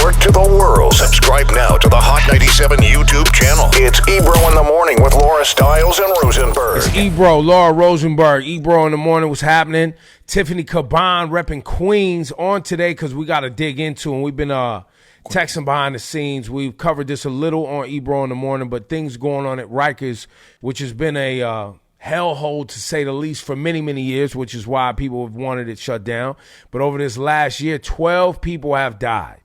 York to the world. Subscribe now to the Hot 97 YouTube channel. It's Ebro in the Morning with Laura Stiles and Rosenberg. It's Ebro, Laura Rosenberg. Ebro in the Morning, what's happening? Tiffany Cabàn repping Queens on today because we got to dig into, and we've been texting behind the scenes. We've covered this a little on Ebro in the Morning, but things going on at Rikers, which has been a hellhole to say the least for many, many years, which is why people have wanted it shut down. But over this last year, 12 people have died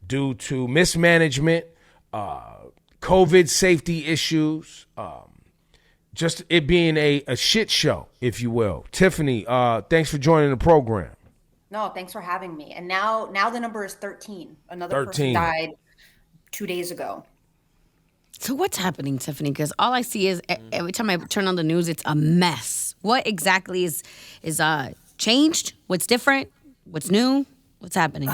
due to mismanagement, COVID safety issues, just it being a shit show, if you will. Tiffany, thanks for joining the program. No, thanks for having me. And now the number is 13. Another 13. person died 2 days ago. So what's happening, Tiffany? Because all I see is every time I turn on the news, it's a mess. What exactly is changed? What's different? What's new? What's happening?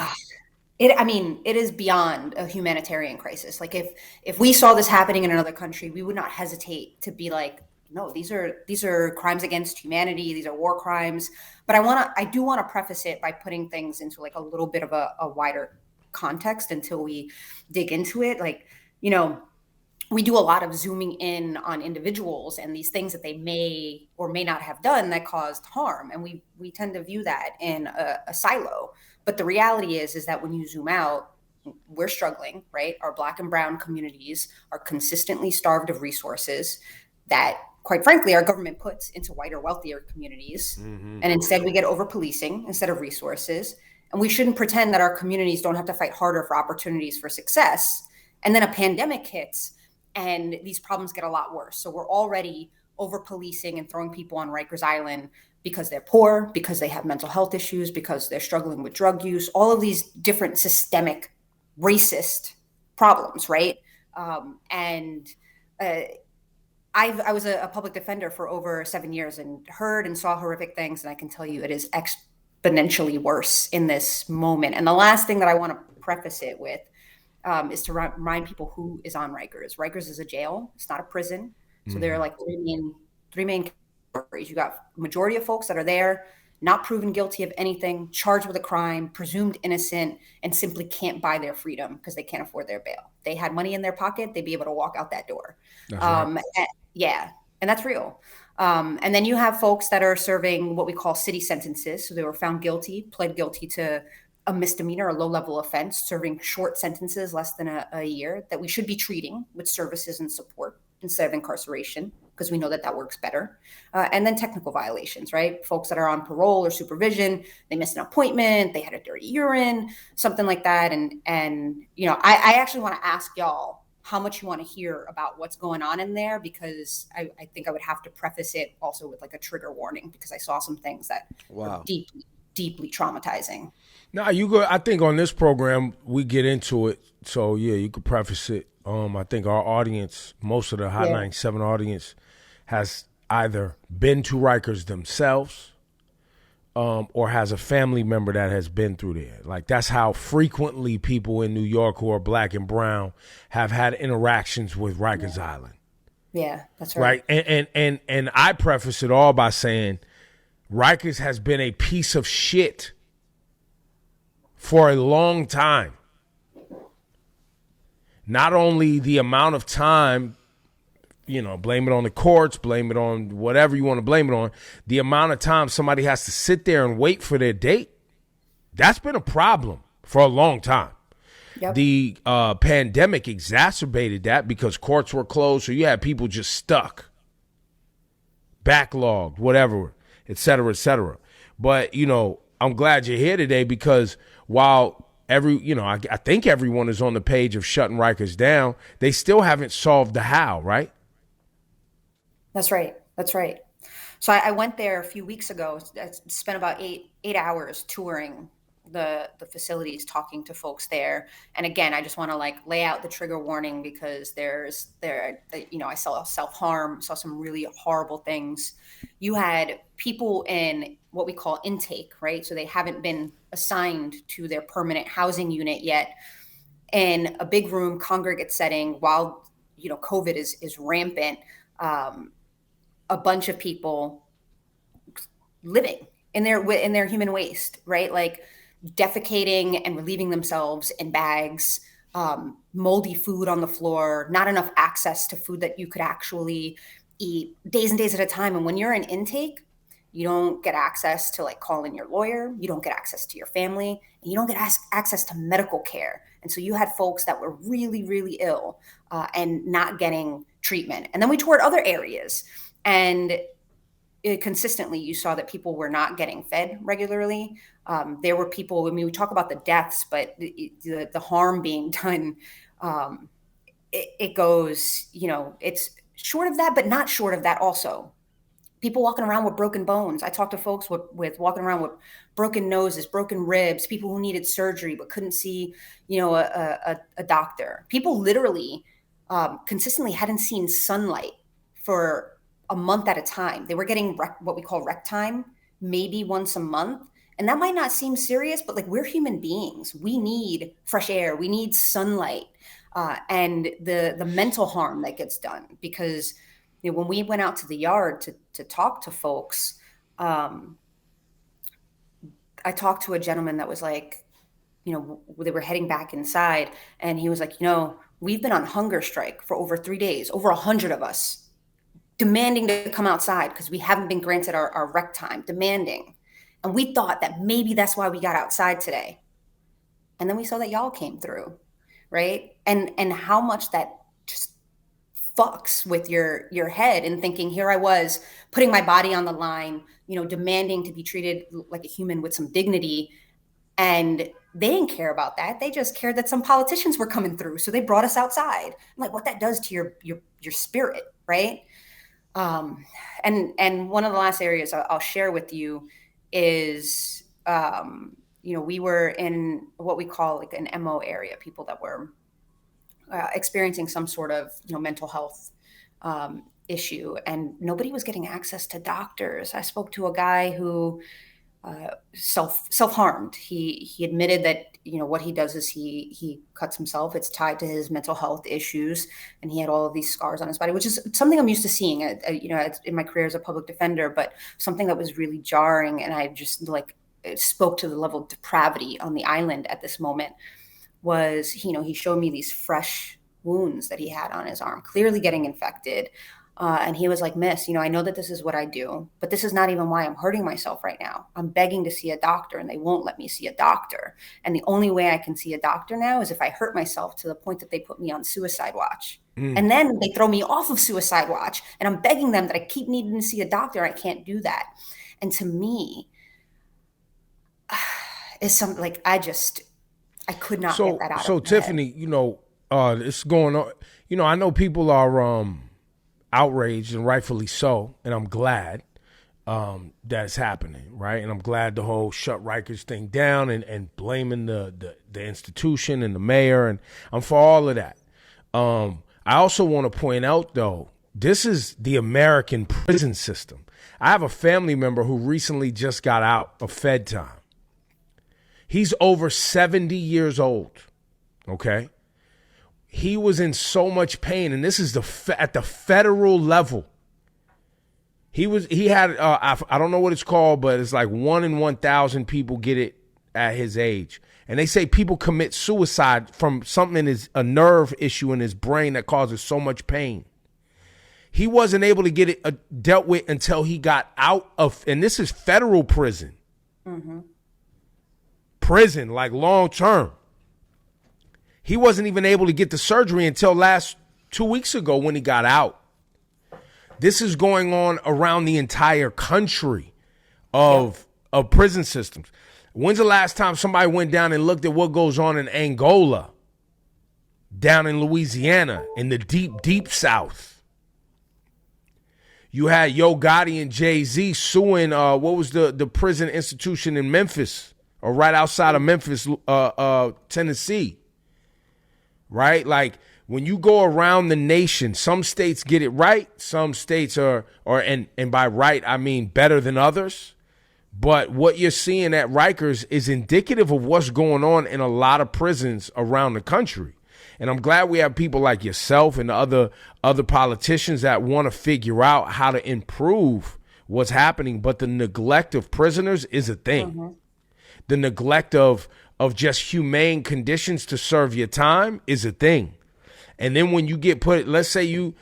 It is beyond a humanitarian crisis. Like if we saw this happening in another country, we would not hesitate to be like, no, these are crimes against humanity. These are war crimes. But I do want to preface it by putting things into like a little bit of a wider context until we dig into it. Like, we do a lot of zooming in on individuals and these things that they may or may not have done that caused harm. And we tend to view that in a silo. But the reality is that when you zoom out, we're struggling, right? Our Black and brown communities are consistently starved of resources that, quite frankly, our government puts into whiter, wealthier communities. Mm-hmm. And instead we get over policing instead of resources. And we shouldn't pretend that our communities don't have to fight harder for opportunities for success. And then a pandemic hits and these problems get a lot worse. So we're already over policing and throwing people on Rikers Island because they're poor, because they have mental health issues, because they're struggling with drug use, all of these different systemic racist problems, right? I was a public defender for over 7 years and heard and saw horrific things. And I can tell you it is exponentially worse in this moment. And the last thing that I want to preface it with is to remind people who is on Rikers. Rikers is a jail. It's not a prison. So there are like three main categories. You got majority of folks that are there, not proven guilty of anything, charged with a crime, presumed innocent, and simply can't buy their freedom because they can't afford their bail. They had money in their pocket, they'd be able to walk out that door. Right. And that's real. And then you have folks that are serving what we call city sentences. So they were found guilty, pled guilty to a misdemeanor, a low-level offense, serving short sentences, less than a year, that we should be treating with services and support instead of incarceration, because we know that works better. And then technical violations, right? Folks that are on parole or supervision, they missed an appointment, they had a dirty urine, something like that. And I actually want to ask y'all how much you want to hear about what's going on in there, because I think I would have to preface it also with like a trigger warning, because I saw some things that were deeply traumatizing. No, I think on this program we get into it, so yeah, you could preface it. I think our audience, most of the Hot 97 audience, has either been to Rikers themselves, or has a family member that has been through there. Like, that's how frequently people in New York who are Black and brown have had interactions with Rikers Island. Yeah, that's right. Right, and I preface it all by saying Rikers has been a piece of shit for a long time. Not only the amount of time, blame it on the courts, blame it on whatever you want to blame it on, the amount of time somebody has to sit there and wait for their date, that's been a problem for a long time. Yep. The pandemic exacerbated that because courts were closed, so you had people just stuck, backlogged, whatever, et cetera, et cetera. But, I'm glad you're here today because while I think everyone is on the page of shutting Rikers down, they still haven't solved the how, right? That's right. So I went there a few weeks ago. I spent about eight hours touring the facilities, talking to folks there. And again, I just want to lay out the trigger warning because I saw self-harm, saw some really horrible things. You had people in what we call intake, right? So they haven't been assigned to their permanent housing unit yet, in a big room, congregate setting, while COVID is rampant. A bunch of people living in their human waste, right? Like, defecating and relieving themselves in bags, moldy food on the floor, not enough access to food that you could actually eat, days and days at a time. And when you're in intake, you don't get access to like call in your lawyer, you don't get access to your family, and you don't get access to medical care. And so you had folks that were really, really ill and not getting treatment. And then we toured other areas, and consistently you saw that people were not getting fed regularly. There were people, I mean, we talk about the deaths, but the harm being done, it goes, you know, it's short of that, but not short of that also. People walking around with broken bones. I talked to folks with walking around with broken noses, broken ribs, people who needed surgery but couldn't see, you know, a doctor. People literally consistently hadn't seen sunlight for a month at a time. They were getting what we call rec time, maybe once a month. And that might not seem serious, but like, we're human beings. We need fresh air. We need sunlight, and the mental harm that gets done. Because, you know, when we went out to the yard to talk to folks, I talked to a gentleman that was like, you know, they were heading back inside, and he was like, you know, we've been on hunger strike for over 3 days, over 100 of us, demanding to come outside because we haven't been granted our rec time, demanding. And we thought that maybe that's why we got outside today. And then we saw that y'all came through, right? And how much that just fucks with your head, and thinking, here I was putting my body on the line, you know, demanding to be treated like a human with some dignity. And they didn't care about that. They just cared that some politicians were coming through. So they brought us outside. Like, what that does to your spirit, right? And one of the last areas I'll share with you is, you know, we were in what we call like an MO area, people that were experiencing some sort of, you know, mental health issue, and nobody was getting access to doctors. I spoke to a guy who self-harmed. He admitted that, you know, what he does is he cuts himself. It's tied to his mental health issues, and he had all of these scars on his body, which is something I'm used to seeing, you know, in my career as a public defender, but something that was really jarring. And I just like, it spoke to the level of depravity on the island at this moment. Was, you know, he showed me these fresh wounds that he had on his arm, clearly getting infected. And he was like, Miss, you know, I know that this is what I do, but this is not even why I'm hurting myself right now. I'm begging to see a doctor, and they won't let me see a doctor. And the only way I can see a doctor now is if I hurt myself to the point that they put me on suicide watch. And then they throw me off of suicide watch, and I'm begging them that I keep needing to see a doctor. I can't do that. And to me, is something like, I could not get that out of my So Tiffany, head. you know, it's going on. You know, I know people are outraged, and rightfully so, and I'm glad that's happening, right? And I'm glad the whole shut Rikers thing down and blaming the institution and the mayor, and I'm for all of that. I also want to point out, though, this is the American prison system. I have a family member who recently just got out of Fed time. He's over 70 years old, okay? He was in so much pain, and this is at the federal level. He had I don't know what it's called, but it's like 1 in 1,000 people get it at his age. And they say people commit suicide from something a nerve issue in his brain that causes so much pain. He wasn't able to get it dealt with until he got out of, and this is federal prison. Mm-hmm. Prison, like long term. He wasn't even able to get the surgery until 2 weeks ago when he got out. This is going on around the entire country of prison systems. When's the last time somebody went down and looked at what goes on in Angola, down in Louisiana, in the deep, deep South? You had Yo Gotti and Jay-Z suing, what was the prison institution in Memphis, or right outside of Memphis, Tennessee, right? Like, when you go around the nation, some states get it right. Some states and by right, I mean better than others. But what you're seeing at Rikers is indicative of what's going on in a lot of prisons around the country. And I'm glad we have people like yourself and other politicians that want to figure out how to improve what's happening. But the neglect of prisoners is a thing. Mm-hmm. the neglect of just humane conditions to serve your time is a thing. And then when you get put, let's say you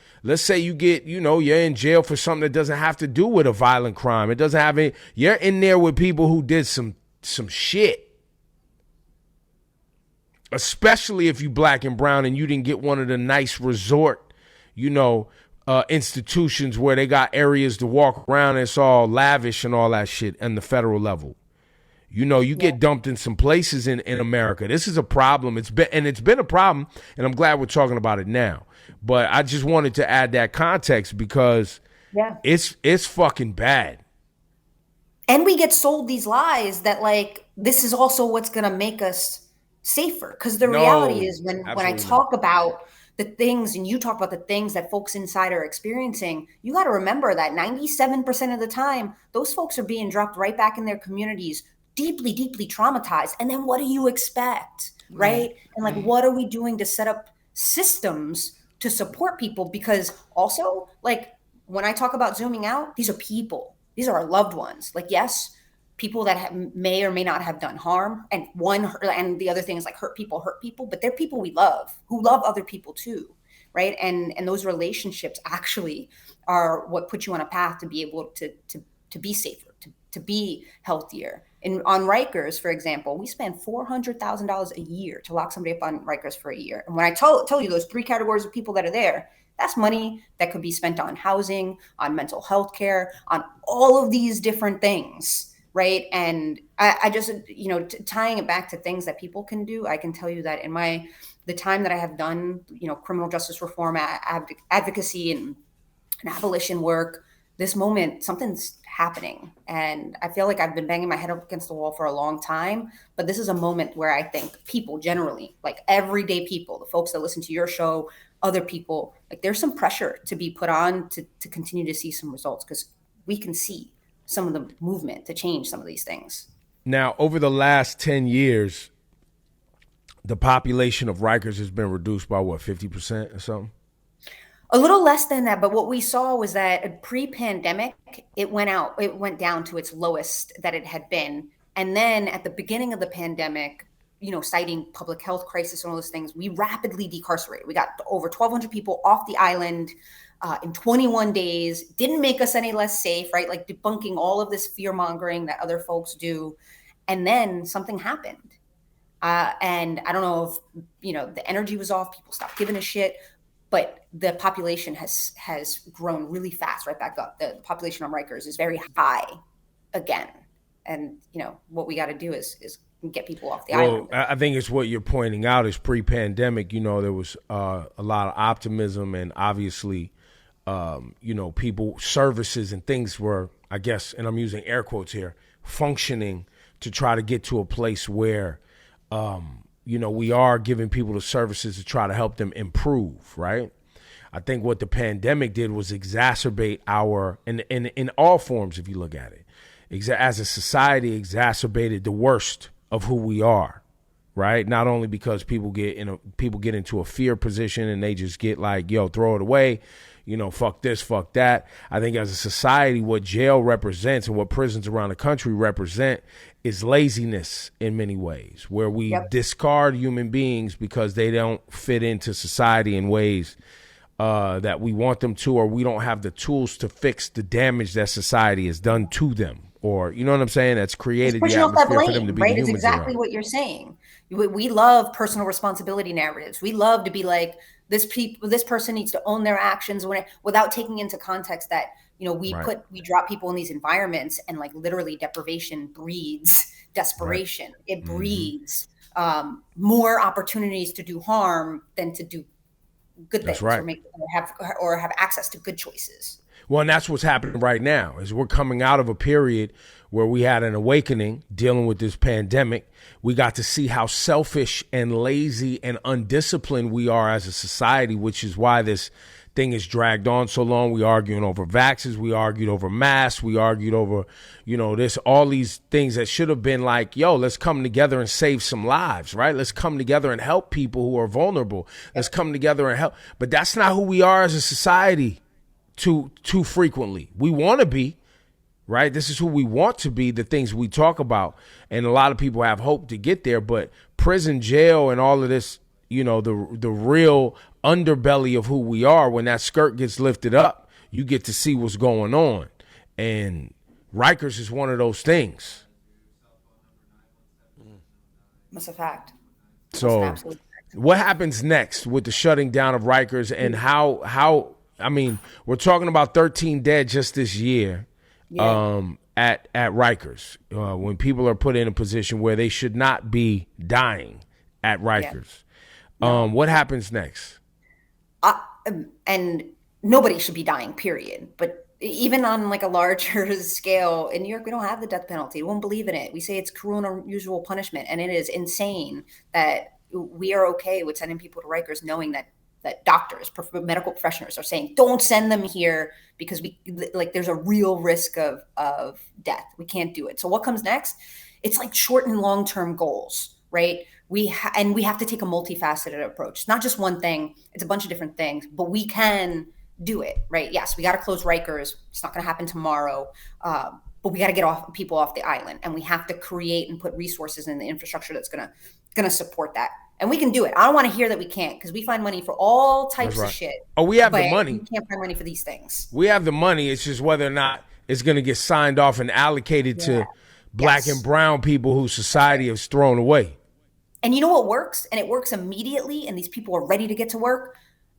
get, you're in jail for something that doesn't have to do with a violent crime. It doesn't have any, you're in there with people who did some shit. Especially if you black and brown and you didn't get one of the nice resort, institutions where they got areas to walk around and it's all lavish and all that shit on the federal level. You get dumped in some places in America. This is a problem. It's been a problem, and I'm glad we're talking about it now. But I just wanted to add that context because it's fucking bad. And we get sold these lies that like this is also what's gonna make us safer. Because the reality is when I talk about the things and you talk about the things that folks inside are experiencing, you got to remember that 97% of the time, those folks are being dropped right back in their communities, deeply, deeply traumatized. And then what do you expect, right? And like, what are we doing to set up systems to support people? Because also, like, when I talk about zooming out, these are people. These are our loved ones. Like, yes, people that may or may not have done harm. And the other thing is like hurt people, but they're people we love, who love other people too, right? And those relationships actually are what put you on a path to be able to be safer, to be healthier. And on Rikers, for example, we spend $400,000 a year to lock somebody up on Rikers for a year. And when I tell you those three categories of people that are there, that's money that could be spent on housing, on mental health care, on all of these different things, right? And I just, tying it back to things that people can do, I can tell you that in the time that I have done, criminal justice reform advocacy and abolition work, this moment, something's happening. And I feel like I've been banging my head up against the wall for a long time, but this is a moment where I think people generally, like everyday people, the folks that listen to your show, other people, like there's some pressure to be put on to continue to see some results because we can see some of the movement to change some of these things. Now, over the last 10 years, the population of Rikers has been reduced by what, 50% or something? A little less than that, but what we saw was that pre-pandemic, it went down to its lowest that it had been. And then at the beginning of the pandemic, citing public health crisis and all those things, we rapidly decarcerated. We got over 1,200 people off the island in 21 days. Didn't make us any less safe, right? Like debunking all of this fear mongering that other folks do. And then something happened. And I don't know if, the energy was off, people stopped giving a shit. But the population has grown really fast right back up. The population on Rikers is very high again. And, what we got to do is get people off the island. I think it's what you're pointing out is pre-pandemic, there was a lot of optimism and obviously, people, services and things were, I guess, and I'm using air quotes here, functioning to try to get to a place where, we are giving people the services to try to help them improve, right? I think what the pandemic did was exacerbate in all forms, if you look at it, as a society, exacerbated the worst of who we are, right? Not only because people get into a fear position and they just get like, yo, throw it away, fuck this, fuck that. I think as a society, what jail represents and what prisons around the country represent is laziness in many ways, where we discard human beings because they don't fit into society in ways that we want them to, or we don't have the tools to fix the damage that society has done to them. Or, you know what I'm saying? That's created the atmosphere for them to be right? humans. It's exactly what you're saying. We love personal responsibility narratives. We love to be like, this person needs to own their actions without taking into context that, we drop people in these environments and like literally deprivation breeds desperation. Right. It breeds more opportunities to do harm than to do good things or have access to good choices. Well, and that's what's happening right now is we're coming out of a period where we had an awakening dealing with this pandemic. We got to see how selfish and lazy and undisciplined we are as a society, which is why this thing is dragged on so long. We arguing over vaccines. We argued over masks. We argued over, all these things that should have been like, yo, let's come together and save some lives, right? Let's come together and help people who are vulnerable. Let's come together and help. But that's not who we are as a society too frequently. We want to be, right? This is who we want to be, the things we talk about. And a lot of people have hope to get there, but prison, jail, and all of this, you know, the real underbelly of who we are, when that skirt gets lifted up, you get to see what's going on. And Rikers is one of those things. That's a fact. So what happens next with the shutting down of Rikers, and how I mean, we're talking about 13 dead just this year at Rikers, when people are put in a position where they should not be dying at Rikers. What happens next? And nobody should be dying, period. But even on like a larger scale, in New York, we don't have the death penalty. We won't believe in it. We say it's cruel and unusual punishment. And it is insane that we are okay with sending people to Rikers knowing that doctors, medical professionals are saying, don't send them here because there's a real risk of death. We can't do it. So what comes next? It's like short and long-term goals, right? We have to take a multifaceted approach. It's not just one thing. It's a bunch of different things, but we can do it, right? Yes, we got to close Rikers. It's not going to happen tomorrow, but we got to get people off the island, and we have to create and put resources in the infrastructure that's going to support that. And we can do it. I don't want to hear that we can't, because we find money for all types of shit. Oh, we have the money. We can't find money for these things. We have the money. It's just whether or not it's going to get signed off and allocated to black and brown people whose society has thrown away. And you know what works? And it works immediately, and these people are ready to get to work.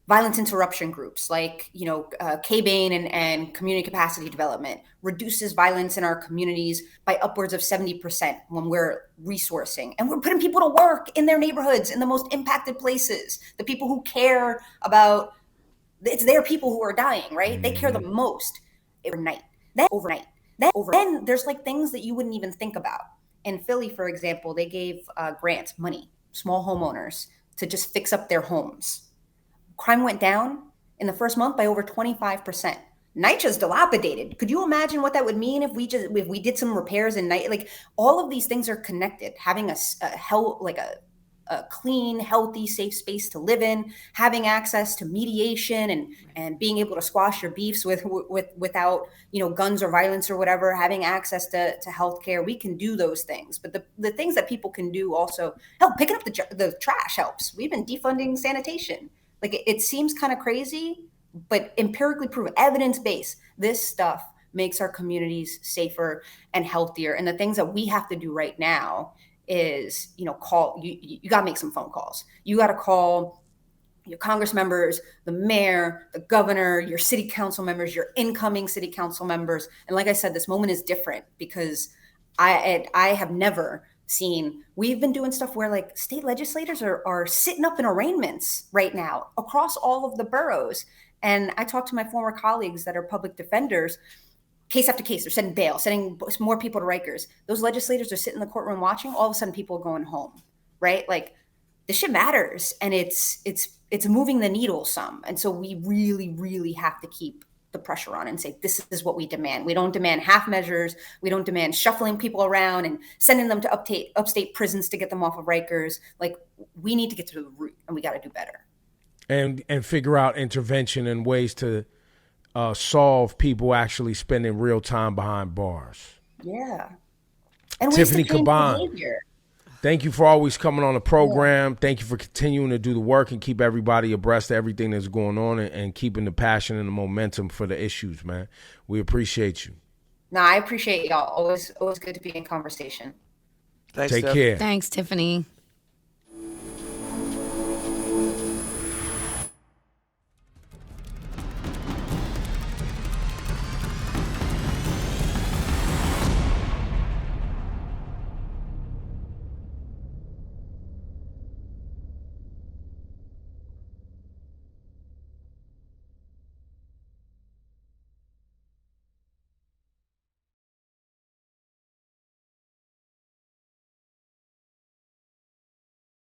Violence interruption groups like, Cabàn and community capacity development reduces violence in our communities by upwards of 70% when we're resourcing. And we're putting people to work in their neighborhoods, in the most impacted places, the people who care about, it's their people who are dying, right? They care the most. Then there's like things that you wouldn't even think about. In Philly, for example, they gave grants, money, small homeowners to just fix up their homes. Crime went down in the first month by over 25%. NYCHA's dilapidated. Could you imagine what that would mean if we did some repairs in night? Like, all of these things are connected. Having a clean, healthy, safe space to live in, having access to mediation and being able to squash your beefs without guns or violence or whatever, having access to healthcare. We can do those things. But the things that people can do also help. Picking up the trash helps. We've been defunding sanitation. Like, it seems kind of crazy, but empirically proven, evidence-based, this stuff makes our communities safer and healthier. And the things that we have to do right now is, you got to make some phone calls. You got to call your Congress members, the mayor, the governor, your city council members, your incoming city council members. And like I said, this moment is different because I have never seen, we've been doing stuff where like state legislators are sitting up in arraignments right now across all of the boroughs. And I talked to my former colleagues that are public defenders, case after case, they're sending bail, sending more people to Rikers. Those legislators are sitting in the courtroom watching, all of a sudden people are going home, right? Like, this shit matters, and it's moving the needle some. And so we really, really have to keep the pressure on and say, this is what we demand. We don't demand half measures. We don't demand shuffling people around and sending them to upstate prisons to get them off of Rikers. Like, we need to get to the root, and we got to do better. And figure out intervention and ways to solve people actually spending real time behind bars. Yeah. And Tiffany Cabàn, thank you for always coming on the program. Yeah. Thank you for continuing to do the work and keep everybody abreast of everything that's going on and keeping the passion and the momentum for the issues, man. We appreciate you. No, I appreciate y'all. Always good to be in conversation. Thanks, Take care. Thanks, Tiffany.